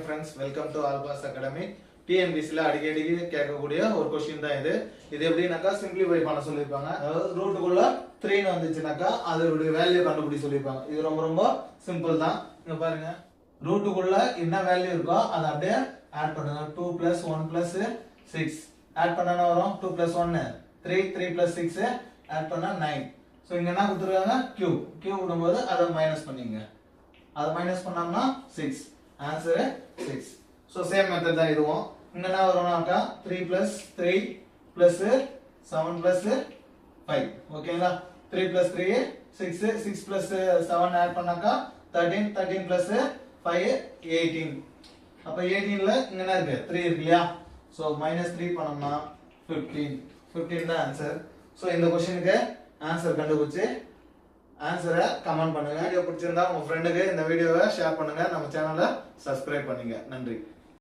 friends, welcome to Alphas Academy. TNPSC அடிக்கடி கேட்கக்கூடிய ஒரு क्वेश्चन தான் இது. இது எப்படினாக்கா சிம்பிளிஃபை பண்ண சொல்லிருப்பாங்க. ரூட்டுக்குள்ள 3 ன்னு வந்துச்சுனாக்கா அதோட வேல்யூ கண்டுபிடி சொல்லிருப்பாங்க. இது ரொம்ப சிம்பிள் தான். இங்க பாருங்க. ரூட்டுக்குள்ள என்ன வேல்யூ இருக்கோ அதை அப்படியே ஆட் பண்ணுங்க. 2 + 1 + 6 ஆட் பண்ணனா வரும் 2 + 1 3 3 + 6 ஆட் பண்ணா 9. சோ இங்க என்ன கொடுத்திருக்காங்க q விடும்போது அதை மைனஸ் பண்ணீங்க. அதை மைனஸ் பண்ணோம்னா 6. ஆன்சர் 6. சோ சேம் மெத்தட் தான் இதுவும். இங்க என்ன வரும்னாக்கா 3 + 3 + 7 + 5. ஓகேங்களா? 3 + 3 6 6 + 7 ஆட் பண்ணாக்கா 13 13 + 5 18. அப்ப 18ல இங்க என்ன இருக்கு 3 இருக்கு இல்லையா? சோ -3 பண்ணோம்னா 15 15 தான் ஆன்சர். சோ இந்த क्वेश्चनக்கு ஆன்சர் கண்டுபிடிச்சு ஆன்சரை கமெண்ட் பண்ணுங்க. வீடியோ பிடிச்சிருந்தா உங்க ஃப்ரெண்டுக்கு இந்த வீடியோவை ஷேர் பண்ணுங்க. நம்ம சேனலை சப்ஸ்கிரைப் பண்ணுங்க. நன்றி.